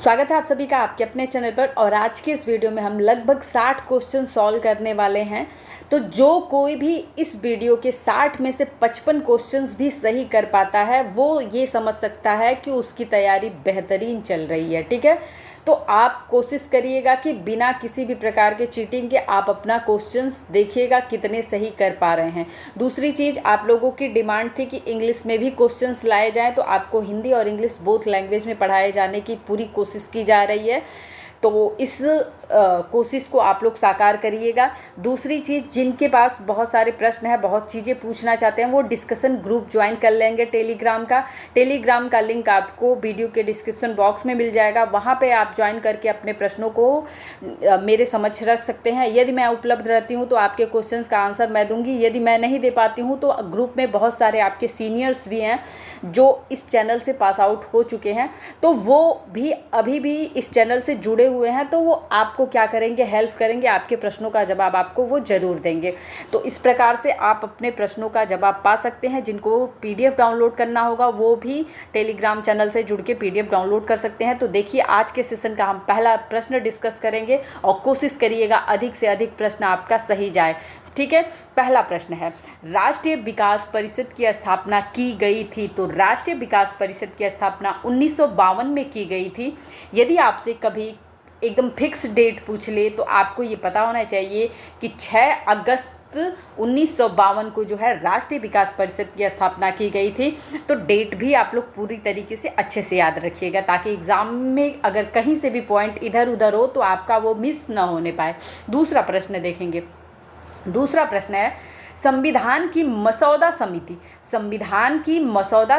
स्वागत है आप सभी का आपके अपने चैनल पर। और आज के इस वीडियो में हम लगभग 60 क्वेश्चन सॉल्व करने वाले हैं। तो जो कोई भी इस वीडियो के 60 में से 55 क्वेश्चंस भी सही कर पाता है वो ये समझ सकता है कि उसकी तैयारी बेहतरीन चल रही है। ठीक है, तो आप कोशिश करिएगा कि बिना किसी भी प्रकार के चीटिंग के आप अपना क्वेश्चंस देखिएगा कितने सही कर पा रहे हैं। दूसरी चीज़, आप लोगों की डिमांड थी कि इंग्लिश में भी क्वेश्चंस लाए जाएं, तो आपको हिंदी और इंग्लिश बोथ लैंग्वेज में पढ़ाए जाने की पूरी कोशिश की जा रही है। तो इस कोशिश को आप लोग साकार करिएगा। दूसरी चीज़, जिनके पास बहुत सारे प्रश्न हैं, बहुत चीज़ें पूछना चाहते हैं, वो डिस्कशन ग्रुप ज्वाइन कर लेंगे टेलीग्राम का लिंक आपको वीडियो के डिस्क्रिप्शन बॉक्स में मिल जाएगा। वहाँ पे आप ज्वाइन करके अपने प्रश्नों को मेरे समक्ष रख सकते हैं। यदि मैं उपलब्ध रहती हूँ तो आपके क्वेश्चंस का आंसर मैं दूंगी। यदि मैं नहीं दे पाती हूँ तो ग्रुप में बहुत सारे आपके सीनियर्स भी हैं जो इस चैनल से पास आउट हो चुके हैं, तो वो भी अभी भी इस चैनल से जुड़े हुए हैं, तो वो आपको क्या करेंगे, हेल्प करेंगे, आपके प्रश्नों का जवाब आपको वो ज़रूर देंगे। तो इस प्रकार से आप अपने प्रश्नों का जवाब पा सकते हैं। जिनको पीडीएफ डाउनलोड करना होगा वो भी टेलीग्राम चैनल से जुड़ के पीडीएफ डाउनलोड कर सकते हैं। तो देखिए, आज के सेशन का हम पहला प्रश्न डिस्कस करेंगे और कोशिश करिएगा अधिक से अधिक प्रश्न आपका सही जाए। ठीक है, पहला प्रश्न है, राष्ट्रीय विकास परिषद की स्थापना की गई थी। तो राष्ट्रीय विकास परिषद की स्थापना 1952 में की गई थी। यदि आपसे कभी एकदम फिक्स डेट पूछ ले तो आपको ये पता होना चाहिए कि 6 अगस्त 1952 को जो है राष्ट्रीय विकास परिषद की स्थापना की गई थी। तो डेट भी आप लोग पूरी तरीके से अच्छे से याद रखिएगा, ताकि एग्जाम में अगर कहीं से भी पॉइंट इधर उधर हो तो आपका वो मिस ना होने पाए। दूसरा प्रश्न देखेंगे। दूसरा प्रश्न है, संविधान की मसौदा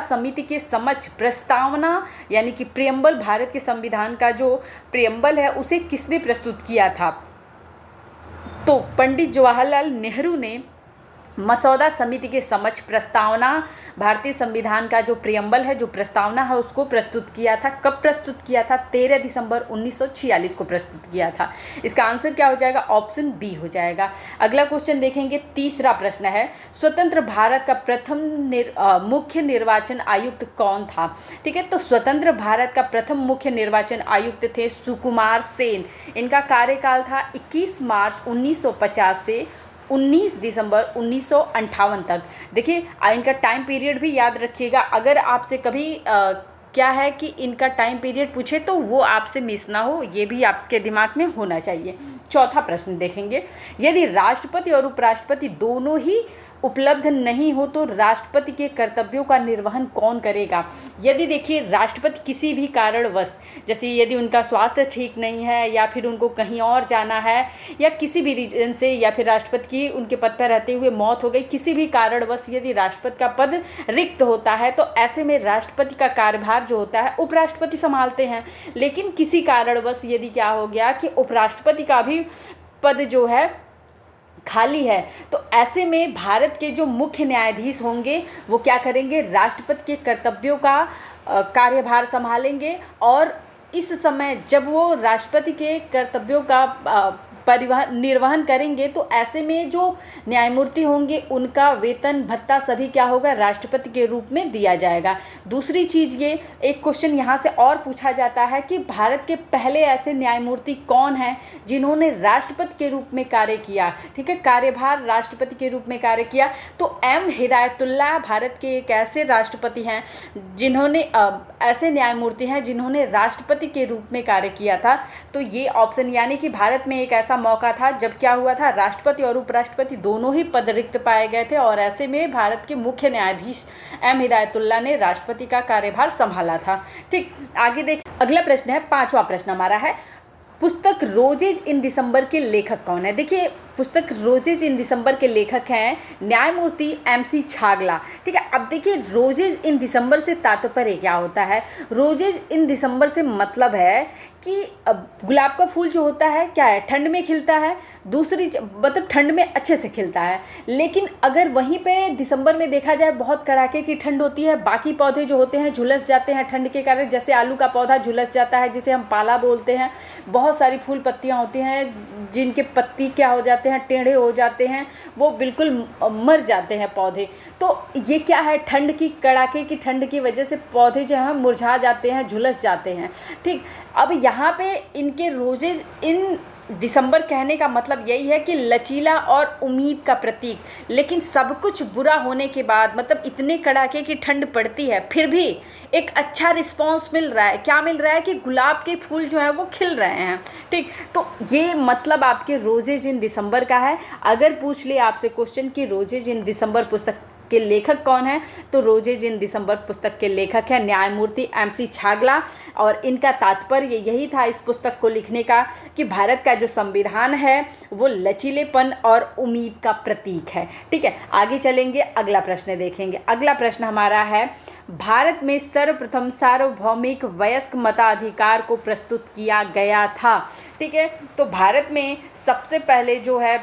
समिति के समक्ष प्रस्तावना यानी कि प्रियम्बल, भारत के संविधान का जो प्रियम्बल है उसे किसने प्रस्तुत किया था? तो पंडित जवाहरलाल नेहरू ने मसौदा समिति के समक्ष प्रस्तावना, भारतीय संविधान का जो प्रियम्बल है, जो प्रस्तावना है, उसको प्रस्तुत किया था। कब प्रस्तुत किया था? 13 दिसंबर 1946 को प्रस्तुत किया था। इसका आंसर क्या हो जाएगा? ऑप्शन बी हो जाएगा। अगला क्वेश्चन देखेंगे। तीसरा प्रश्न है, स्वतंत्र भारत का प्रथम मुख्य निर्वाचन आयुक्त कौन था? ठीक है, तो स्वतंत्र भारत का प्रथम मुख्य निर्वाचन आयुक्त थे सुकुमार सेन। इनका कार्यकाल था 21 मार्च 1950 से 19 दिसंबर 1958 तक। देखिए, इनका टाइम पीरियड भी याद रखिएगा। अगर आपसे कभी क्या है कि इनका टाइम पीरियड पूछे तो वो आपसे मिस ना हो, ये भी आपके दिमाग में होना चाहिए। चौथा प्रश्न देखेंगे। यदि राष्ट्रपति और उपराष्ट्रपति दोनों ही उपलब्ध नहीं हो तो राष्ट्रपति के कर्तव्यों का निर्वहन कौन करेगा? यदि देखिए, राष्ट्रपति किसी भी कारणवश, जैसे यदि उनका स्वास्थ्य ठीक नहीं है या फिर उनको कहीं और जाना है या किसी भी रीजन से, या फिर राष्ट्रपति की उनके पद पर रहते हुए मौत हो गई, किसी भी कारणवश यदि राष्ट्रपति का पद रिक्त होता है तो ऐसे में राष्ट्रपति का कार्यभार जो होता है उपराष्ट्रपति संभालते हैं। लेकिन किसी कारणवश यदि क्या हो गया कि उपराष्ट्रपति का भी पद जो है खाली है, तो ऐसे में भारत के जो मुख्य न्यायाधीश होंगे वो क्या करेंगे? राष्ट्रपति के कर्तव्यों का कार्यभार संभालेंगे। और इस समय जब वो राष्ट्रपति के कर्तव्यों का निर्वहन करेंगे तो ऐसे में जो न्यायमूर्ति होंगे उनका वेतन भत्ता सभी क्या होगा? राष्ट्रपति के रूप में दिया जाएगा। दूसरी चीज़, ये एक क्वेश्चन यहाँ से और पूछा जाता है कि भारत के पहले ऐसे न्यायमूर्ति कौन हैं जिन्होंने राष्ट्रपति के रूप में कार्य किया? ठीक है, कार्यभार राष्ट्रपति के रूप में कार्य किया। तो एम हिदायतुल्लाह भारत के एक ऐसे राष्ट्रपति हैं जिन्होंने ऐसे न्यायमूर्ति हैं जिन्होंने राष्ट्रपति के रूप में कार्य किया था। तो ये ऑप्शन, यानी कि भारत में एक ऐसा मौका था जब क्या हुआ था, राष्ट्रपति और उपराष्ट्रपति दोनों ही पद रिक्त पाए गए थे, और ऐसे में भारत के मुख्य न्यायाधीश एम हिदायतुल्लाह ने राष्ट्रपति का कार्यभार संभाला था। ठीक, आगे देख। अगला प्रश्न है, पांचवा प्रश्न हमारा है, पुस्तक रोजेज इन दिसंबर के लेखक कौन है? देखिए, पुस्तक रोजेज इन दिसंबर के लेखक हैं न्यायमूर्ति MC छागला। ठीक है, अब देखिए, रोजेज इन दिसंबर से तात्पर्य क्या होता है? रोजेज इन दिसंबर से मतलब है कि गुलाब का फूल जो होता है क्या है, ठंड में खिलता है। दूसरी मतलब ठंड में अच्छे से खिलता है। लेकिन अगर वहीं पे दिसंबर में देखा जाए बहुत कड़ाके की ठंड होती है, बाकी पौधे जो होते हैं झुलस जाते हैं ठंड के कारण। जैसे आलू का पौधा झुलस जाता है, जिसे हम पाला बोलते हैं। बहुत सारी फूल पत्तियाँ होती हैं जिनके पत्ती क्या हो जाती जाते हैं, टेढ़े हो जाते हैं, वो बिल्कुल मर जाते हैं पौधे। तो ये क्या है, ठंड की, कड़ाके की ठंड की वजह से पौधे जो हैं मुरझा जाते हैं, झुलस जाते हैं। ठीक, अब यहाँ पे इनके रोजेज इन दिसंबर कहने का मतलब यही है कि लचीला और उम्मीद का प्रतीक। लेकिन सब कुछ बुरा होने के बाद, मतलब इतने कड़ाके की ठंड पड़ती है, फिर भी एक अच्छा रिस्पांस मिल रहा है। क्या मिल रहा है कि गुलाब के फूल जो है वो खिल रहे हैं। ठीक, तो ये मतलब आपके रोजेज इन दिसंबर का है। अगर पूछ ले आपसे क्वेश्चन कि रोजेज इन दिसंबर पुस्तक के लेखक कौन है, तो रोजेज इन दिसंबर पुस्तक के लेखक हैं न्यायमूर्ति MC छागला। और इनका तात्पर्य यही था इस पुस्तक को लिखने का कि भारत का जो संविधान है वो लचीलेपन और उम्मीद का प्रतीक है। ठीक है, आगे चलेंगे, अगला प्रश्न देखेंगे। अगला प्रश्न हमारा है, भारत में सर्वप्रथम सार्वभौमिक वयस्क मताधिकार को प्रस्तुत किया गया था। ठीक है, तो भारत में सबसे पहले जो है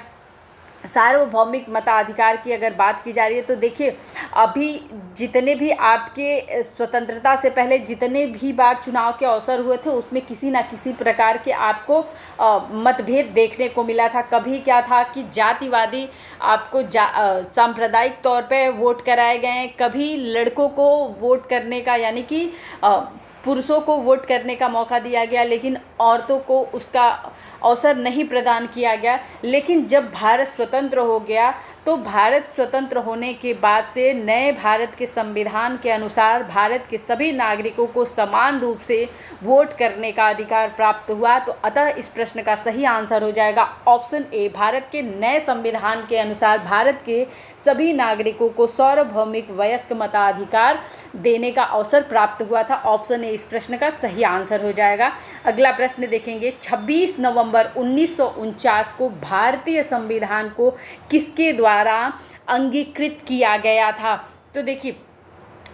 सार्वभौमिक मताधिकार की अगर बात की जा रही है, तो देखिए अभी जितने भी आपके स्वतंत्रता से पहले जितने भी बार चुनाव के अवसर हुए थे, उसमें किसी ना किसी प्रकार के आपको मतभेद देखने को मिला था। कभी क्या था कि जातिवादी आपको सांप्रदायिक तौर पे वोट कराए गए, कभी लड़कों को वोट करने का, यानी कि पुरुषों को वोट करने का मौका दिया गया, लेकिन औरतों को उसका अवसर नहीं प्रदान किया गया। लेकिन जब भारत स्वतंत्र हो गया, तो भारत स्वतंत्र होने के बाद से नए भारत के संविधान के अनुसार भारत के सभी नागरिकों को समान रूप से वोट करने का अधिकार प्राप्त हुआ। तो अतः इस प्रश्न का सही आंसर हो जाएगा ऑप्शन ए। भारत के नए संविधान के अनुसार भारत के सभी नागरिकों को सार्वभौमिक वयस्क मताधिकार देने का अवसर प्राप्त हुआ था। ऑप्शन ए इस प्रश्न का सही आंसर हो जाएगा। अगला प्रश्न देखेंगे, 26 नवंबर 1949 को भारतीय संविधान को किसके द्वारा अंगीकृत किया गया था? तो देखिए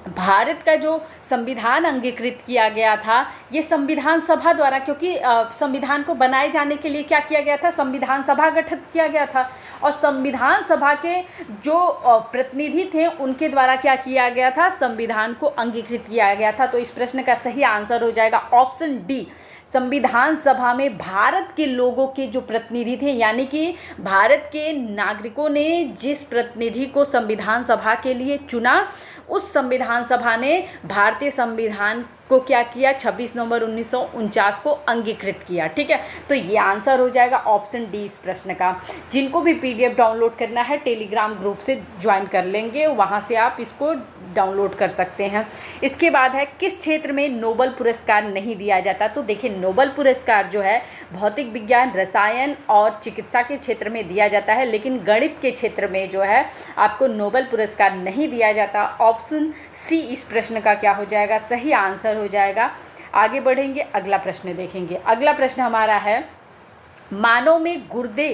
भारत का जो संविधान अंगीकृत किया गया था, ये संविधान सभा द्वारा, क्योंकि संविधान को बनाए जाने के लिए क्या किया गया था, संविधान सभा गठित किया गया था। और संविधान सभा के जो प्रतिनिधि थे उनके द्वारा क्या किया गया था, संविधान को अंगीकृत किया गया था। तो इस प्रश्न का सही आंसर हो जाएगा ऑप्शन डी। संविधान सभा में भारत के लोगों के जो प्रतिनिधि थे, यानी कि भारत के नागरिकों ने जिस प्रतिनिधि को संविधान सभा के लिए चुना, उस संविधान सभा ने भारतीय संविधान को क्या किया, 26 नवंबर 1949 को अंगीकृत किया। ठीक है, तो ये आंसर हो जाएगा ऑप्शन डी इस प्रश्न का। जिनको भी PDF डाउनलोड करना है, टेलीग्राम ग्रुप से ज्वाइन कर लेंगे, वहाँ से आप इसको डाउनलोड कर सकते हैं। इसके बाद है, किस क्षेत्र में नोबेल पुरस्कार नहीं दिया जाता? तो देखिए नोबेल पुरस्कार जो है भौतिक विज्ञान, रसायन और चिकित्सा के क्षेत्र में दिया जाता है, लेकिन गणित के क्षेत्र में जो है आपको नोबेल पुरस्कार नहीं दिया जाता। ऑप्शन सी इस प्रश्न का क्या हो जाएगा, सही आंसर हो जाएगा। आगे बढ़ेंगे, अगला प्रश्न देखेंगे। अगला प्रश्न हमारा है, मानव में गुर्दे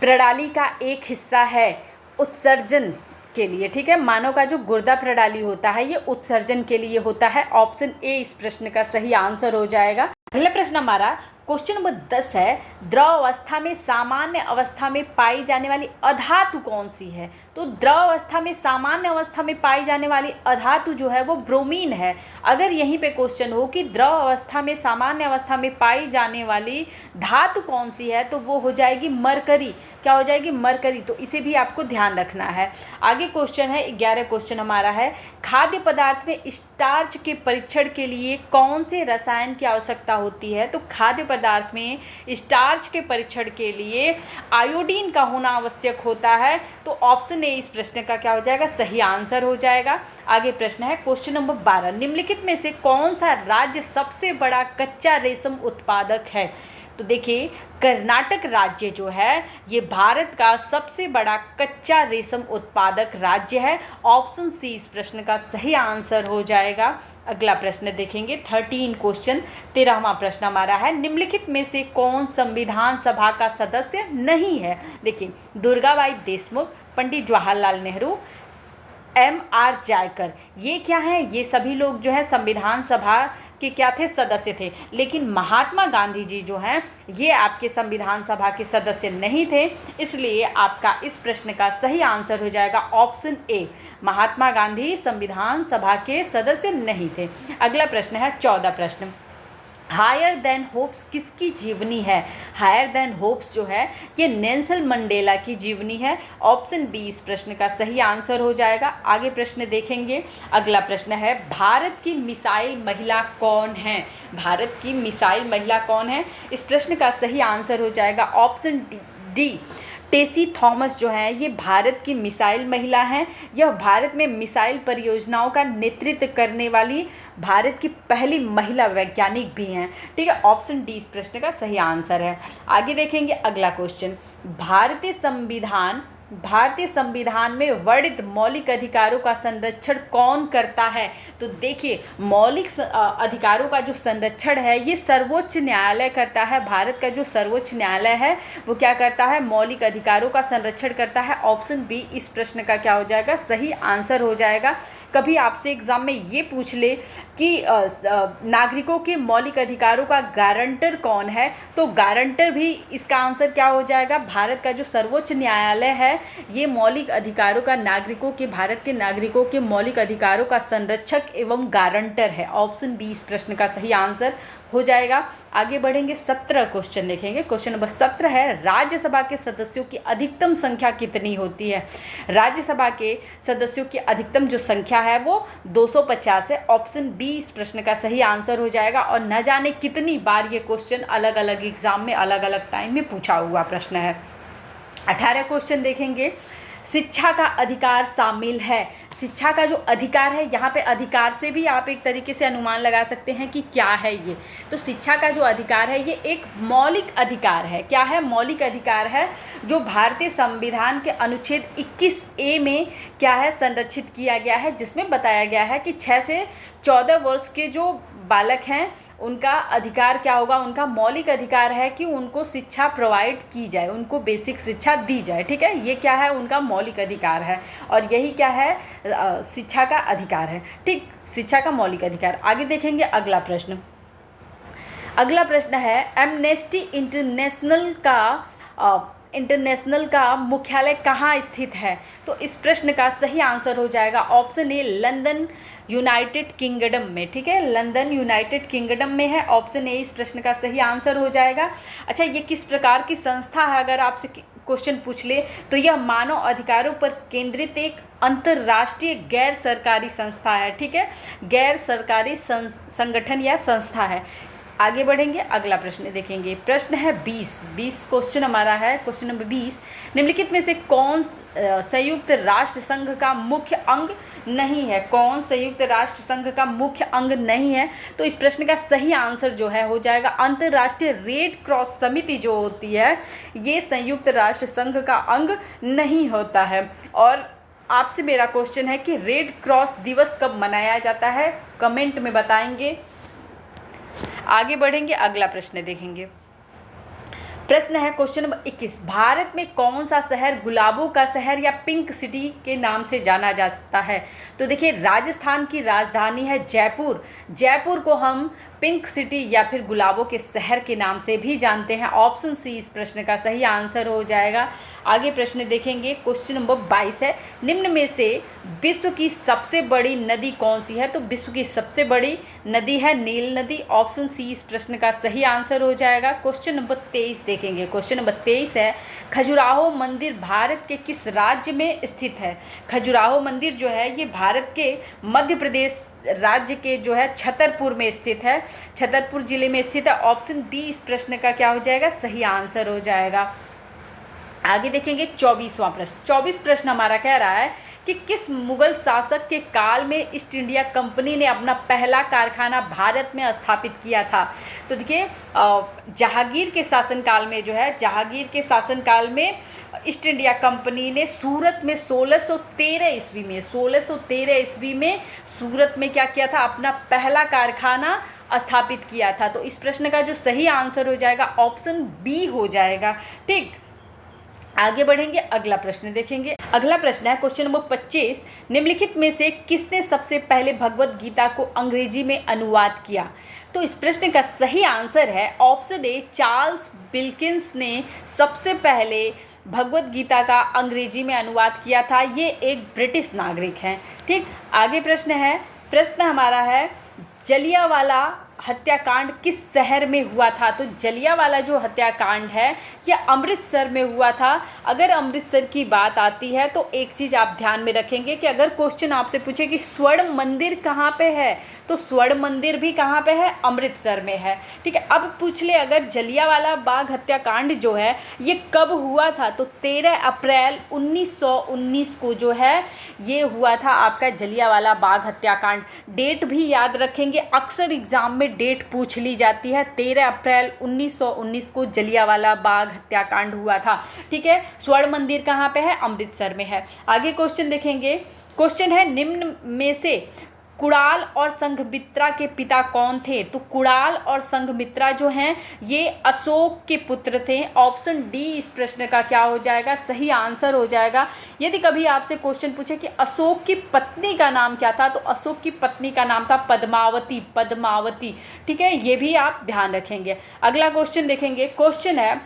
प्रणाली का एक हिस्सा है उत्सर्जन के लिए। ठीक है, मानव का जो गुर्दा प्रणाली होता है ये उत्सर्जन के लिए होता है। ऑप्शन ए इस प्रश्न का सही आंसर हो जाएगा। अगला प्रश्न हमारा क्वेश्चन नंबर 10 है, द्रव अवस्था में सामान्य अवस्था में पाई जाने वाली अधातु कौन सी है? तो द्रव अवस्था में सामान्य अवस्था में पाई जाने वाली अधातु जो है वो ब्रोमीन है। अगर यहीं पे क्वेश्चन हो कि द्रव अवस्था में सामान्य अवस्था में पाई जाने वाली धातु कौन सी है, तो वो हो जाएगी मरकरी। क्या हो जाएगी, मरकरी। तो इसे भी आपको ध्यान रखना है। आगे क्वेश्चन है 11 क्वेश्चन हमारा है, खाद्य पदार्थ में स्टार्च के परीक्षण के लिए कौन से रसायन की आवश्यकता होती है? तो खाद्य पदार्थ में स्टार्च के परीक्षण के लिए आयोडीन का होना आवश्यक होता है। तो ऑप्शन ए इस प्रश्न का क्या हो जाएगा, सही आंसर हो जाएगा। आगे प्रश्न है क्वेश्चन नंबर 12, निम्नलिखित में से कौन सा राज्य सबसे बड़ा कच्चा रेशम उत्पादक है? तो देखिए कर्नाटक राज्य जो है ये भारत का सबसे बड़ा कच्चा रेशम उत्पादक राज्य है। ऑप्शन सी इस प्रश्न का सही आंसर हो जाएगा। अगला प्रश्न देखेंगे 13 क्वेश्चन 13वां प्रश्न हमारा है, निम्नलिखित में से कौन संविधान सभा का सदस्य नहीं है? देखिए दुर्गाबाई देशमुख, पंडित जवाहरलाल नेहरू, MR जायकर, ये क्या है, ये सभी लोग जो है संविधान सभा के क्या थे, सदस्य थे। लेकिन महात्मा गांधी जी जो हैं ये आपके संविधान सभा के सदस्य नहीं थे, इसलिए आपका इस प्रश्न का सही आंसर हो जाएगा ऑप्शन ए, महात्मा गांधी संविधान सभा के सदस्य नहीं थे। अगला प्रश्न है 14 प्रश्न, हायर देन होप्स किसकी जीवनी है? हायर देन होप्स जो है ये नेल्सन मंडेला की जीवनी है। ऑप्शन बी इस प्रश्न का सही आंसर हो जाएगा। आगे प्रश्न देखेंगे। अगला प्रश्न है, भारत की मिसाइल महिला कौन है? भारत की मिसाइल महिला कौन है? इस प्रश्न का सही आंसर हो जाएगा ऑप्शन डी, टेसी थॉमस जो है ये भारत की मिसाइल महिला हैं। यह भारत में मिसाइल परियोजनाओं का नेतृत्व करने वाली भारत की पहली महिला वैज्ञानिक भी हैं। ठीक है, ऑप्शन डी इस प्रश्न का सही आंसर है। आगे देखेंगे अगला क्वेश्चन, भारतीय संविधान में वर्णित मौलिक अधिकारों का संरक्षण कौन करता है? तो देखिए, मौलिक अधिकारों का जो संरक्षण है ये सर्वोच्च न्यायालय करता है। भारत का जो सर्वोच्च न्यायालय है वो क्या करता है? मौलिक अधिकारों का संरक्षण करता है। ऑप्शन बी इस प्रश्न का क्या हो जाएगा? सही आंसर हो जाएगा। कभी आपसे एग्जाम में ये पूछ ले कि नागरिकों के मौलिक अधिकारों का गारंटर कौन है, तो गारंटर भी इसका आंसर क्या हो जाएगा? भारत का जो सर्वोच्च न्यायालय है ये मौलिक अधिकारों का भारत के नागरिकों के मौलिक अधिकारों का संरक्षक एवं गारंटर है। ऑप्शन बी इस प्रश्न का सही आंसर हो जाएगा। आगे बढ़ेंगे, 17 क्वेश्चन देखेंगे। क्वेश्चन नंबर 17 है, राज्यसभा के सदस्यों की अधिकतम संख्या कितनी होती है? राज्यसभा के सदस्यों की अधिकतम जो संख्या है वो 250 है। ऑप्शन बी इस प्रश्न का सही आंसर हो जाएगा। और न जाने कितनी बार ये क्वेश्चन अलग अलग एग्जाम में अलग अलग टाइम में पूछा हुआ प्रश्न है। 18 क्वेश्चन देखेंगे, शिक्षा का अधिकार शामिल है। शिक्षा का जो अधिकार है, यहाँ पे अधिकार से भी आप एक तरीके से अनुमान लगा सकते हैं कि क्या है ये। तो शिक्षा का जो अधिकार है ये एक मौलिक अधिकार है। क्या है? मौलिक अधिकार है जो भारतीय संविधान के अनुच्छेद 21A में क्या है? संरक्षित किया गया है, जिसमें बताया गया है कि 6 से 14 वर्ष के जो बालक हैं उनका अधिकार क्या होगा? उनका मौलिक अधिकार है कि उनको शिक्षा प्रोवाइड की जाए, उनको बेसिक शिक्षा दी जाए। ठीक है, ये क्या है? उनका मौलिक अधिकार है। और यही क्या है? शिक्षा का अधिकार है। ठीक, शिक्षा का मौलिक अधिकार। आगे देखेंगे अगला प्रश्न। अगला प्रश्न है, एमनेस्टी इंटरनेशनल का मुख्यालय कहाँ स्थित है? तो इस प्रश्न का सही आंसर हो जाएगा option A, London United kingdom में। ठीक है, लंदन यूनाइटेड किंगडम में है। ऑप्शन ए इस प्रश्न का सही आंसर हो जाएगा। अच्छा, ये किस प्रकार की संस्था है? अगर आपसे क्वेश्चन पूछ ले तो यह मानव अधिकारों पर केंद्रित एक अंतर्राष्ट्रीय गैर सरकारी संस्था है। ठीक है, गैर सरकारी संगठन या संस्था है। आगे बढ़ेंगे, अगला प्रश्न देखेंगे। प्रश्न है 20 क्वेश्चन हमारा है। क्वेश्चन नंबर 20, निम्नलिखित में से कौन संयुक्त राष्ट्र संघ का मुख्य अंग नहीं है? कौन संयुक्त राष्ट्र संघ का मुख्य अंग नहीं है? तो इस प्रश्न का सही आंसर जो है हो जाएगा अंतर्राष्ट्रीय रेड क्रॉस समिति जो होती है ये संयुक्त राष्ट्र संघ का अंग नहीं होता है। और आपसे मेरा क्वेश्चन है कि रेड क्रॉस दिवस कब मनाया जाता है? कमेंट में बताएंगे। आगे बढ़ेंगे, अगला प्रश्न देखेंगे। प्रश्न है क्वेश्चन नंबर 21, भारत में कौन सा शहर गुलाबों का शहर या पिंक सिटी के नाम से जाना जाता है? तो देखिए, राजस्थान की राजधानी है जयपुर। जयपुर को हम पिंक सिटी या फिर गुलाबों के शहर के नाम से भी जानते हैं। ऑप्शन सी इस प्रश्न का सही आंसर हो जाएगा। आगे प्रश्न देखेंगे। क्वेश्चन नंबर 22 है, निम्न में से विश्व की सबसे बड़ी नदी कौन सी है? तो विश्व की सबसे बड़ी नदी है नील नदी। ऑप्शन सी इस प्रश्न का सही आंसर हो जाएगा। क्वेश्चन नंबर 23 देखेंगे। क्वेश्चन नंबर 23 है, खजुराहो मंदिर भारत के किस राज्य में स्थित है? खजुराहो मंदिर जो है ये भारत के मध्य प्रदेश राज्य के जो है छतरपुर में स्थित है, छतरपुर जिले में स्थित है। ऑप्शन बी इस प्रश्न का क्या हो जाएगा? सही आंसर हो जाएगा। आगे देखेंगे 24वां प्रश्न। 24 प्रश्न हमारा कह रहा है कि किस मुगल शासक के काल में ईस्ट इंडिया कंपनी ने अपना पहला कारखाना भारत में स्थापित किया था? तो देखिए, जहांगीर के शासनकाल में जो है, जहांगीर के शासनकाल में ईस्ट इंडिया कंपनी ने सूरत में 1613 ईस्वी में सूरत में क्या किया था? अपना पहला कारखाना स्थापित किया था। तो इस प्रश्न का जो सही आंसर हो जाएगा ऑप्शन बी हो जाएगा। ठीक, आगे बढ़ेंगे, अगला प्रश्न देखेंगे। अगला प्रश्न है क्वेश्चन नंबर 25, निम्नलिखित में से किसने सबसे पहले भगवत गीता को अंग्रेजी में अनुवाद किया? तो इस प्रश्न का सही आंसर है ऑप्शन ए, चार्ल्स विल्किंस ने सबसे पहले भगवत गीता का अंग्रेजी में अनुवाद किया था। ये एक ब्रिटिश नागरिक हैं। ठीक, आगे प्रश्न है, प्रश्न हमारा है, जलियांवाला हत्याकांड किस शहर में हुआ था? तो जलियांवाला जो हत्याकांड है ये अमृतसर में हुआ था। अगर अमृतसर की बात आती है तो एक चीज़ आप ध्यान में रखेंगे कि अगर क्वेश्चन आपसे पूछे कि स्वर्ण मंदिर कहाँ पे है, तो स्वर्ण मंदिर भी कहाँ पे है? अमृतसर में है। ठीक है, अब पूछ ले अगर जलियांवाला बाग हत्याकांड जो है ये कब हुआ था? तो 13 अप्रैल 1919 को जो है ये हुआ था आपका जलियांवाला बाग हत्याकांड। डेट भी याद रखेंगे, अक्सर एग्जाम में डेट पूछ ली जाती है। 13 अप्रैल 1919 को जलियांवाला बाग हत्याकांड हुआ था। ठीक है, स्वर्ण मंदिर कहाँ पे है? अमृतसर में है। आगे क्वेश्चन देखेंगे। क्वेश्चन है निम्न में से कुणाल और संघमित्रा के पिता कौन थे? तो कुणाल और संघमित्रा जो हैं ये अशोक के पुत्र थे। ऑप्शन डी इस प्रश्न का क्या हो जाएगा? सही आंसर हो जाएगा। यदि कभी आपसे क्वेश्चन पूछे कि अशोक की पत्नी का नाम क्या था, तो अशोक की पत्नी का नाम था पद्मावती। पद्मावती, ठीक है, ये भी आप ध्यान रखेंगे। अगला क्वेश्चन देखेंगे। क्वेश्चन है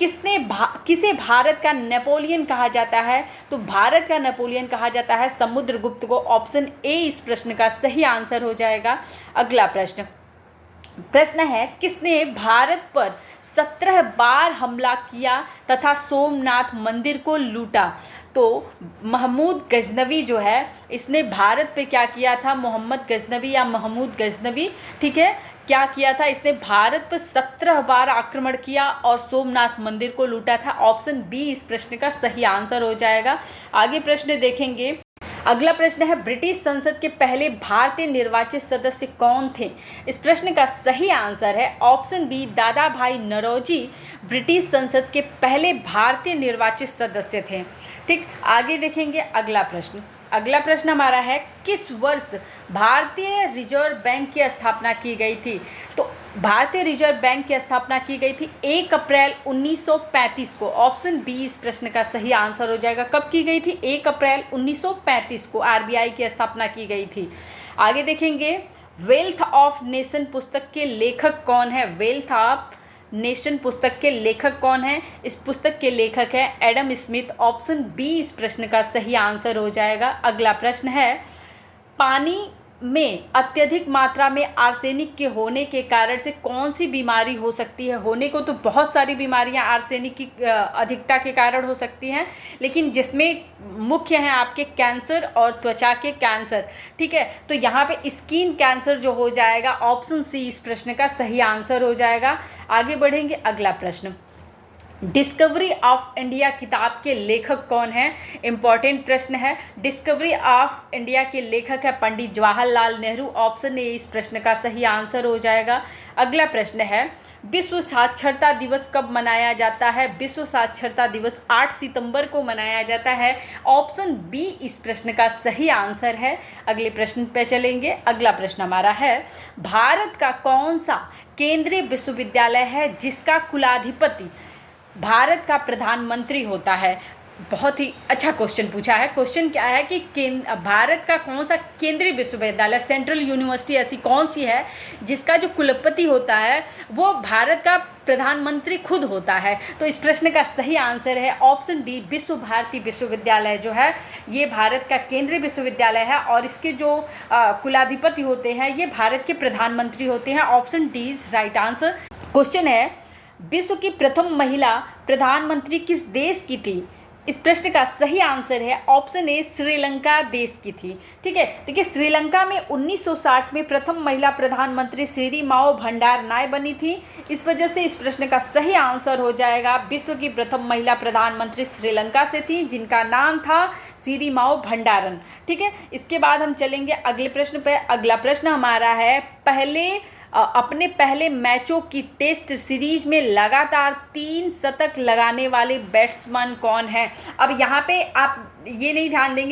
किसे भारत का नेपोलियन कहा जाता है? तो भारत का नेपोलियन कहा जाता है समुद्रगुप्त को। ऑप्शन ए इस प्रश्न का सही आंसर हो जाएगा। अगला प्रश्न है किसने भारत पर 17 बार हमला किया तथा सोमनाथ मंदिर को लूटा? तो महमूद गजनवी जो है इसने भारत पे क्या किया था? मोहम्मद गजनवी या महमूद गजनवी, ठीक है, क्या किया था? इसने भारत पर 17 बार आक्रमण किया और सोमनाथ मंदिर को लूटा था। ऑप्शन बी इस प्रश्न का सही आंसर हो जाएगा। आगे प्रश्न देखेंगे। अगला प्रश्न है ब्रिटिश संसद के पहले भारतीय निर्वाचित सदस्य कौन थे? इस प्रश्न का सही आंसर है ऑप्शन बी दादा भाई नौरोजी ब्रिटिश संसद के पहले भारतीय निर्वाचित सदस्य थे। ठीक, आगे देखेंगे। अगला प्रश्न हमारा है किस वर्ष भारतीय रिजर्व बैंक की स्थापना की गई थी? तो भारतीय रिजर्व बैंक की स्थापना की गई थी 1 अप्रैल 1935 को। ऑप्शन बी इस प्रश्न का सही आंसर हो जाएगा। कब की गई थी? 1 अप्रैल 1935 को आरबीआई की स्थापना की गई थी। आगे देखेंगे। वेल्थ ऑफ नेशन पुस्तक के लेखक कौन है? वेल्थ ऑफ नेशन पुस्तक के लेखक कौन है? इस पुस्तक के लेखक है एडम स्मिथ। ऑप्शन बी इस प्रश्न का सही आंसर हो जाएगा। अगला प्रश्न है पानी में अत्यधिक मात्रा में आर्सेनिक के होने के कारण से कौन सी बीमारी हो सकती है? होने को तो बहुत सारी बीमारियां आर्सेनिक की अधिकता के कारण हो सकती हैं, लेकिन जिसमें मुख्य हैं आपके कैंसर और त्वचा के कैंसर। ठीक है, तो यहाँ पे स्किन कैंसर जो हो जाएगा, ऑप्शन सी इस प्रश्न का सही आंसर हो जाएगा। आगे बढ़ेंगे। अगला प्रश्न, डिस्कवरी ऑफ इंडिया किताब के लेखक कौन है? इंपॉर्टेंट प्रश्न है। डिस्कवरी ऑफ इंडिया के लेखक है पंडित जवाहरलाल नेहरू। ऑप्शन ए इस प्रश्न का सही आंसर हो जाएगा। अगला प्रश्न है विश्व साक्षरता दिवस कब मनाया जाता है? विश्व साक्षरता दिवस 8 सितंबर को मनाया जाता है। ऑप्शन बी इस प्रश्न का सही आंसर है। अगले प्रश्न पे चलेंगे। अगला प्रश्न हमारा है भारत का कौन सा केंद्रीय विश्वविद्यालय है जिसका कुलाधिपति भारत का प्रधानमंत्री होता है? बहुत ही अच्छा क्वेश्चन पूछा है। क्वेश्चन क्या है कि भारत का कौन सा केंद्रीय विश्वविद्यालय, सेंट्रल यूनिवर्सिटी ऐसी कौन सी है जिसका जो कुलपति होता है वो भारत का प्रधानमंत्री खुद होता है? तो इस प्रश्न का सही आंसर है ऑप्शन डी विश्व भारती विश्वविद्यालय जो है ये भारत का केंद्रीय विश्वविद्यालय है और इसके जो कुलाधिपति होते हैं ये भारत के प्रधानमंत्री होते हैं। Option D is right answer. Question है विश्व की प्रथम महिला प्रधानमंत्री किस देश की थी? इस प्रश्न का सही आंसर है ऑप्शन ए श्रीलंका देश की थी। ठीक है, देखिए श्रीलंका में 1960 में प्रथम महिला प्रधानमंत्री सिरिमाओ भंडारनाय बनी थी। इस वजह से इस प्रश्न का सही आंसर हो जाएगा विश्व की प्रथम महिला प्रधानमंत्री श्रीलंका से थी जिनका नाम था सिरिमाओ भंडारन। ठीक है, इसके बाद हम चलेंगे अगले प्रश्न पर। अगला प्रश्न हमारा है अपने पहले मैचों की टेस्ट सीरीज में लगातार 3 शतक लगाने वाले बैट्समैन कौन है? अब यहाँ पे आप ये नहीं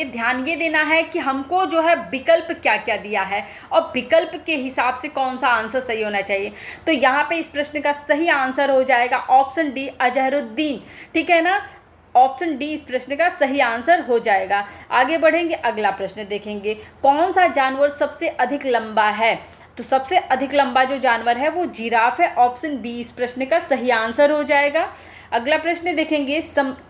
ध्यान ये देना है कि हमको जो है विकल्प क्या क्या दिया है और विकल्प के हिसाब से कौन सा आंसर सही होना चाहिए। तो यहाँ पे इस प्रश्न का सही आंसर हो जाएगा ऑप्शन डी अजहरुद्दीन। ठीक है ना, ऑप्शन डी इस प्रश्न का सही आंसर हो जाएगा। आगे बढ़ेंगे। अगला प्रश्न देखेंगे। कौन सा जानवर सबसे अधिक लंबा है? तो सबसे अधिक लंबा जो जानवर है वो जिराफ है। ऑप्शन बी इस प्रश्न का सही आंसर हो जाएगा। अगला प्रश्न देखेंगे,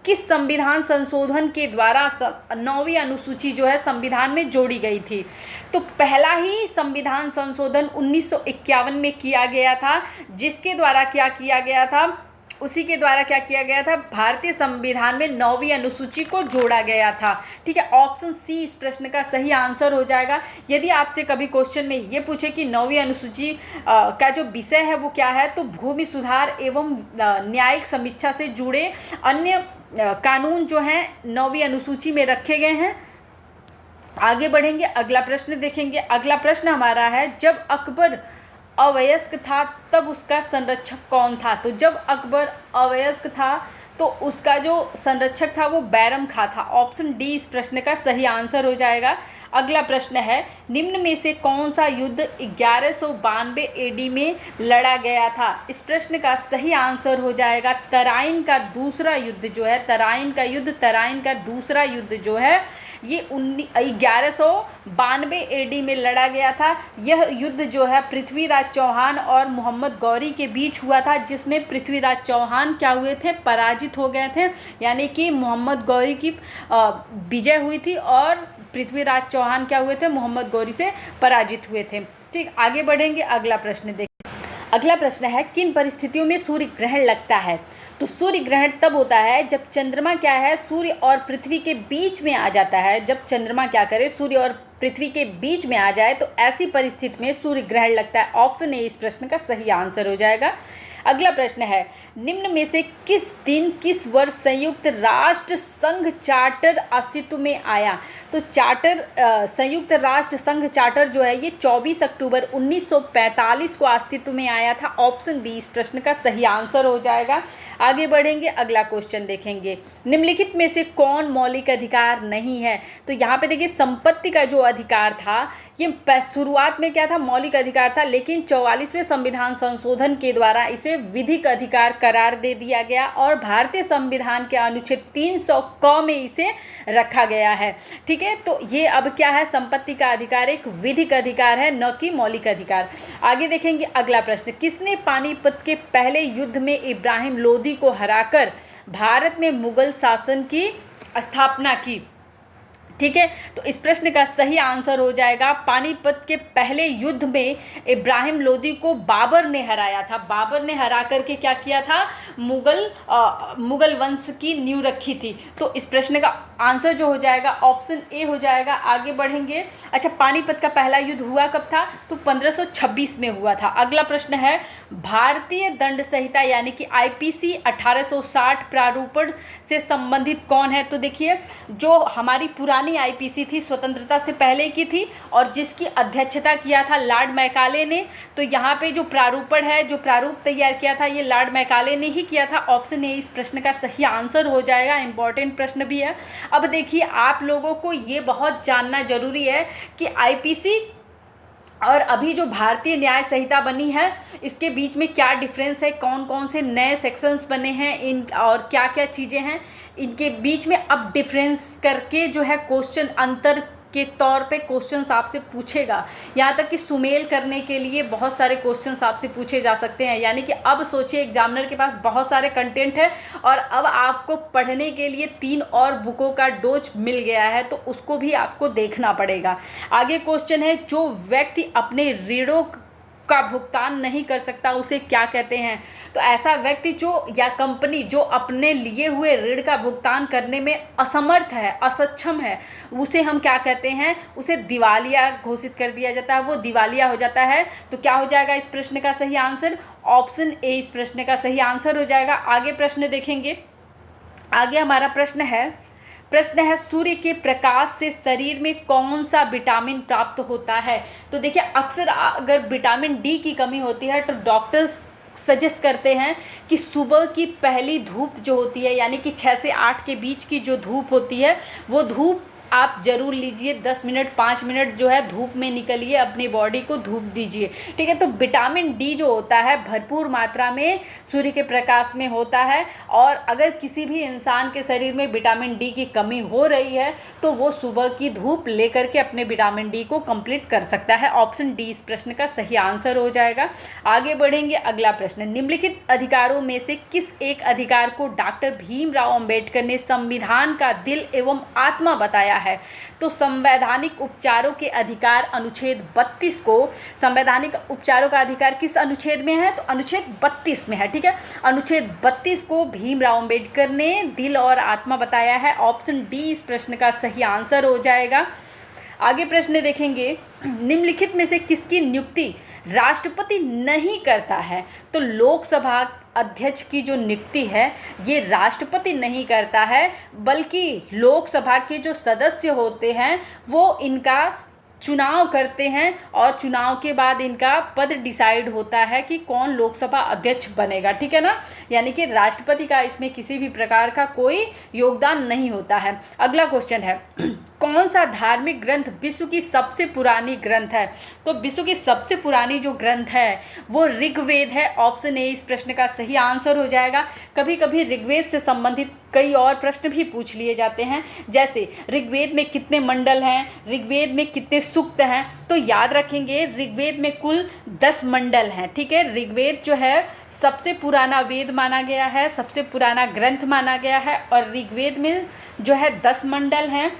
किस संविधान संशोधन के द्वारा 9वीं अनुसूची जो है संविधान में जोड़ी गई थी? तो पहला ही संविधान संशोधन 1951 में किया गया था, जिसके द्वारा क्या किया गया था, उसी के द्वारा क्या किया गया था, भारतीय संविधान में 9वीं अनुसूची को जोड़ा गया था। ठीक है, ऑप्शन सी इस प्रश्न का सही आंसर हो जाएगा। यदि आपसे कभी क्वेश्चन में ये पूछे कि 9वीं अनुसूची का जो विषय है वो क्या है, तो भूमि सुधार एवं न्यायिक समीक्षा से जुड़े अन्य कानून जो हैं 9वीं अनुसूची में रखे गए हैं। आगे बढ़ेंगे, अगला प्रश्न देखेंगे। अगला प्रश्न हमारा है, जब अकबर अवयस्क था तब उसका संरक्षक कौन था? तो जब अकबर अवयस्क था तो उसका जो संरक्षक था वो बैरम खां था। ऑप्शन डी इस प्रश्न का सही आंसर हो जाएगा। अगला प्रश्न है, निम्न में से कौन सा युद्ध 1192 एडी में लड़ा गया था? इस प्रश्न का सही आंसर हो जाएगा तराइन का दूसरा युद्ध जो है, तराइन का दूसरा युद्ध जो है ये 1192 एडी में लड़ा गया था। यह युद्ध जो है पृथ्वीराज चौहान और मोहम्मद गौरी के बीच हुआ था, जिसमें पृथ्वीराज चौहान क्या हुए थे, पराजित हो गए थे, यानी कि मोहम्मद गौरी की विजय हुई थी और पृथ्वीराज चौहान क्या हुए थे, मोहम्मद गौरी से पराजित हुए थे। ठीक, आगे बढ़ेंगे, अगला प्रश्न देखें। अगला प्रश्न है, किन परिस्थितियों में सूर्य ग्रहण लगता है? तो सूर्य ग्रहण तब होता है जब चंद्रमा क्या है, सूर्य और पृथ्वी के बीच में आ जाता है। जब चंद्रमा क्या करे, सूर्य और पृथ्वी के बीच में आ जाए, तो ऐसी परिस्थिति में सूर्य ग्रहण लगता है। ऑप्शन ए इस प्रश्न का सही आंसर हो जाएगा। अगला प्रश्न है, निम्न में से किस दिन किस वर्ष संयुक्त राष्ट्र संघ चार्टर अस्तित्व में आया? तो संयुक्त राष्ट्र संघ चार्टर जो है ये 24 अक्टूबर 1945 को अस्तित्व में आया था। ऑप्शन बी इस प्रश्न का सही आंसर हो जाएगा। आगे बढ़ेंगे, अगला क्वेश्चन देखेंगे, निम्नलिखित में से कौन मौलिक अधिकार नहीं है? तो यहाँ पे देखिए, संपत्ति का जो अधिकार था ये शुरुआत में क्या था, मौलिक अधिकार था, लेकिन 44वें संविधान संशोधन के द्वारा इसे विधिक अधिकार करार दे दिया गया और भारतीय संविधान के अनुच्छेद 300 क में इसे रखा गया है। ठीक है, तो ये अब क्या है, संपत्ति का अधिकार एक विधिक अधिकार है, न कि मौलिक अधिकार। आगे देखेंगे, अगला प्रश्न, किसने पानीपत के पहले युद्ध में इब्राहिम लोदी को हराकर भारत में मुगल शासन की स्थापना की? ठीक है, तो इस प्रश्न का सही आंसर हो जाएगा, पानीपत के पहले युद्ध में इब्राहिम लोदी को बाबर ने हराया था। बाबर ने हरा करके क्या किया था, मुगल वंश की नींव रखी थी। तो इस प्रश्न का आंसर जो हो जाएगा ऑप्शन ए हो जाएगा। आगे बढ़ेंगे, अच्छा, पानीपत का पहला युद्ध हुआ कब था? तो 1526 में हुआ था। अगला प्रश्न है, भारतीय दंड संहिता यानी कि आईपीसी 1860 प्रारूपण से संबंधित कौन है? तो देखिए, जो हमारी पुरानी आईपीसी थी, स्वतंत्रता से पहले की थी और जिसकी अध्यक्षता किया था लॉर्ड मैकाले ने। तो यहाँ पे जो प्रारूपण है, जो प्रारूप तैयार किया था, ये लॉर्ड मैकाले ने ही किया था। ऑप्शन ए इस प्रश्न का सही आंसर हो जाएगा। इंपॉर्टेंट प्रश्न भी है। अब देखिए, आप लोगों को ये बहुत जानना जरूरी है कि आईपीसी और अभी जो भारतीय न्याय संहिता बनी है इसके बीच में क्या डिफरेंस है, कौन कौन से नए सेक्शंस बने हैं इन और क्या क्या चीज़ें हैं इनके बीच में। अब डिफरेंस करके जो है क्वेश्चन अंतर के तौर पे क्वेश्चंस आपसे पूछेगा, यहाँ तक कि सुमेल करने के लिए बहुत सारे क्वेश्चंस आपसे पूछे जा सकते हैं। यानी कि अब सोचिए, एग्जामिनर के पास बहुत सारे कंटेंट है और अब आपको पढ़ने के लिए 3 और बुकों का डोज मिल गया है, तो उसको भी आपको देखना पड़ेगा। आगे क्वेश्चन है, जो व्यक्ति अपने ऋणों का भुगतान नहीं कर सकता उसे क्या कहते हैं? तो ऐसा व्यक्ति जो या कंपनी जो अपने लिए हुए ऋण का भुगतान करने में असमर्थ है, असक्षम है, उसे हम क्या कहते हैं? उसे दिवालिया घोषित कर दिया जाता है, वो दिवालिया हो जाता है। तो क्या हो जाएगा इस प्रश्न का सही आंसर? ऑप्शन ए इस प्रश्न का सही आंसर हो जाएगा। आगे प्रश्न देखेंगे। आगे हमारा प्रश्न है, सूर्य के प्रकाश से शरीर में कौन सा विटामिन प्राप्त होता है? तो देखिए, अक्सर अगर विटामिन डी की कमी होती है तो डॉक्टर्स सजेस्ट करते हैं कि सुबह की पहली धूप जो होती है, यानी कि 6 से 8 के बीच की जो धूप होती है, वो धूप आप ज़रूर लीजिए। 10 मिनट 5 मिनट जो है धूप में निकलिए, अपनी बॉडी को धूप दीजिए, ठीक है। तो विटामिन डी जो होता है भरपूर मात्रा में सूर्य के प्रकाश में होता है, और अगर किसी भी इंसान के शरीर में विटामिन डी की कमी हो रही है तो वो सुबह की धूप लेकर के अपने विटामिन डी को कंप्लीट कर सकता है। ऑप्शन डी इस प्रश्न का सही आंसर हो जाएगा। आगे बढ़ेंगे, अगला प्रश्न, निम्नलिखित अधिकारों में से किस एक अधिकार को डॉक्टर भीमराव अंबेडकर ने संविधान का दिल एवं आत्मा बताया है? तो संवैधानिक उपचारों के अधिकार अनुच्छेद 32 को, संवैधानिक उपचारों का अधिकार किस अनुच्छेद में है? तो अनुच्छेद 32 में है, ठीक है। अनुच्छेद 32 को भीमराव अंबेडकर ने दिल और आत्मा बताया है। ऑप्शन डी इस प्रश्न का सही आंसर हो जाएगा। आगे प्रश्न देखेंगे, निम्नलिखित में से किसकी नियुक्ति राष्ट्रपति नहीं करता है? तो लोकसभा अध्यक्ष की जो नियुक्ति है ये राष्ट्रपति नहीं करता है, बल्कि लोकसभा के जो सदस्य होते हैं वो इनका चुनाव करते हैं, और चुनाव के बाद इनका पद डिसाइड होता है कि कौन लोकसभा अध्यक्ष बनेगा, ठीक है ना। यानी कि राष्ट्रपति का इसमें किसी भी प्रकार का कोई योगदान नहीं होता है। अगला क्वेश्चन है, कौन सा धार्मिक ग्रंथ विश्व की सबसे पुरानी ग्रंथ है? तो विश्व की सबसे पुरानी जो ग्रंथ है वो ऋग्वेद है। ऑप्शन ए इस प्रश्न का सही आंसर हो जाएगा। कभी कभी ऋग्वेद से संबंधित कई और प्रश्न भी पूछ लिए जाते हैं, जैसे ऋग्वेद में कितने मंडल हैं, ऋग्वेद में कितने सूक्त हैं। तो याद रखेंगे ऋग्वेद में कुल 10 मंडल हैं, ठीक है। ऋग्वेद जो है सबसे पुराना वेद माना गया है, सबसे पुराना ग्रंथ माना गया है, और ऋग्वेद में जो है 10 मंडल हैं,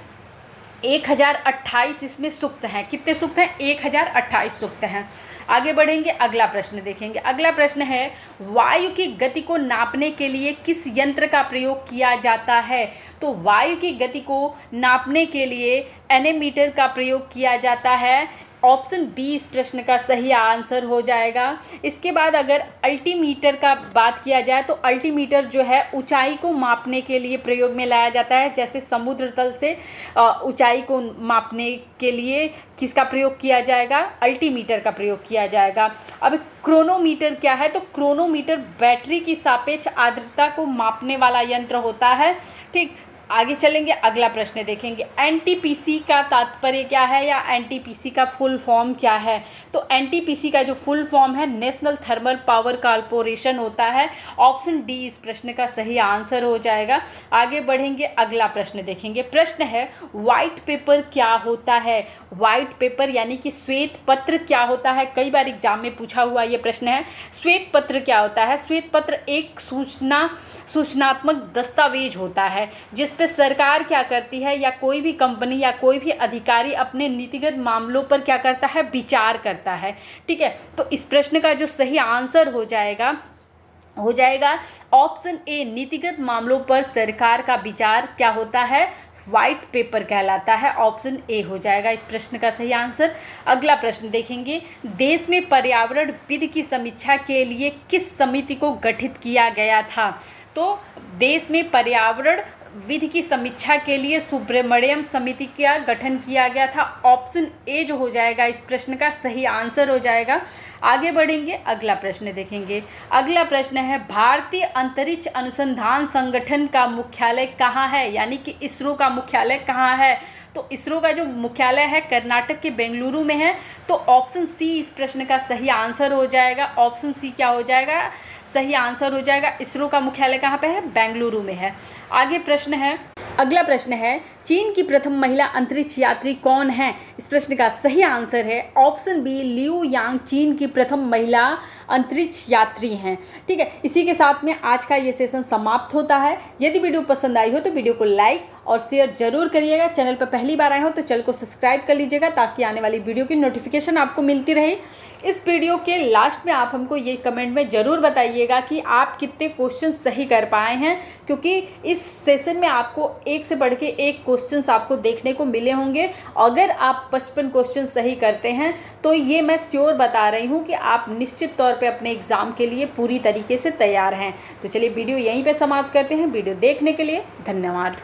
1028 इसमें सूक्त हैं। कितने सूक्त हैं? 1028 सूक्त हैं। आगे बढ़ेंगे, अगला प्रश्न देखेंगे। अगला प्रश्न है, वायु की गति को नापने के लिए किस यंत्र का प्रयोग किया जाता है? तो वायु की गति को नापने के लिए एनेमीटर का प्रयोग किया जाता है। ऑप्शन बी इस प्रश्न का सही आंसर हो जाएगा। इसके बाद अगर अल्टीमीटर का बात किया जाए तो अल्टीमीटर जो है ऊंचाई को मापने के लिए प्रयोग में लाया जाता है। जैसे समुद्र तल से ऊंचाई को मापने के लिए किसका प्रयोग किया जाएगा? अल्टीमीटर का प्रयोग किया जाएगा। अब क्रोनोमीटर क्या है? तो क्रोनोमीटर बैटरी की सापेक्ष आर्द्रता को मापने वाला यंत्र होता है, ठीक। आगे चलेंगे, अगला प्रश्न देखेंगे, एनटीपीसी का तात्पर्य क्या है या एनटीपीसी का फुल फॉर्म क्या है? तो एनटीपीसी का जो फुल फॉर्म है नेशनल थर्मल पावर कॉर्पोरेशन होता है। ऑप्शन डी इस प्रश्न का सही आंसर हो जाएगा। आगे बढ़ेंगे, अगला प्रश्न देखेंगे। प्रश्न है, व्हाइट पेपर क्या होता है? व्हाइट पेपर यानी कि श्वेत पत्र क्या होता है? कई बार एग्जाम में पूछा हुआ ये प्रश्न है। श्वेत पत्र क्या होता है? श्वेत पत्र एक सूचनात्मक दस्तावेज होता है जिस पे सरकार क्या करती है, या कोई भी कंपनी या कोई भी अधिकारी अपने नीतिगत मामलों पर क्या करता है? विचार करता है, ठीक है। तो इस प्रश्न का जो सही आंसर हो जाएगा ऑप्शन ए, नीतिगत मामलों पर सरकार का विचार क्या होता है? व्हाइट पेपर कहलाता है। ऑप्शन ए हो जाएगा इस प्रश्न का सही आंसर। अगला प्रश्न देखेंगे, देश में पर्यावरण विधि की समीक्षा के लिए किस समिति को गठित किया गया था? तो देश में पर्यावरण विधि की समीक्षा के लिए सुब्रमण्यम समिति का गठन किया गया था। ऑप्शन ए जो हो जाएगा इस प्रश्न का सही आंसर हो जाएगा। आगे बढ़ेंगे, अगला प्रश्न देखेंगे। अगला प्रश्न है, भारतीय अंतरिक्ष अनुसंधान संगठन का मुख्यालय कहाँ है? यानी कि इसरो का मुख्यालय कहाँ है? तो इसरो का जो मुख्यालय है कर्नाटक के बेंगलुरु में है। तो ऑप्शन सी इस प्रश्न का सही आंसर हो जाएगा। ऑप्शन सी क्या हो जाएगा? सही आंसर हो जाएगा। इसरो का मुख्यालय कहाँ पे है? बेंगलुरु में है। आगे प्रश्न है, अगला प्रश्न है, चीन की प्रथम महिला अंतरिक्ष यात्री कौन है? इस प्रश्न का सही आंसर है ऑप्शन बी, लियू यांग चीन की प्रथम महिला अंतरिक्ष यात्री हैं, ठीक है। इसी के साथ में आज का ये सेशन समाप्त होता है। यदि वीडियो पसंद आई हो तो वीडियो को लाइक और शेयर जरूर करिएगा। चैनल पर पहली बार आए हो तो चैनल को सब्सक्राइब कर लीजिएगा ताकि आने वाली वीडियो की नोटिफिकेशन आपको मिलती रहे। इस वीडियो के लास्ट में आप हमको ये कमेंट में ज़रूर बताइएगा कि आप कितने क्वेश्चन सही कर पाए हैं, क्योंकि इस सेशन में आपको एक से बढ़ के एक क्वेश्चंस आपको देखने को मिले होंगे। अगर आप 55 क्वेश्चन सही करते हैं तो ये मैं श्योर बता रही हूँ कि आप निश्चित तौर पे अपने एग्ज़ाम के लिए पूरी तरीके से तैयार हैं। तो चलिए वीडियो यहीं पे समाप्त करते हैं। वीडियो देखने के लिए धन्यवाद।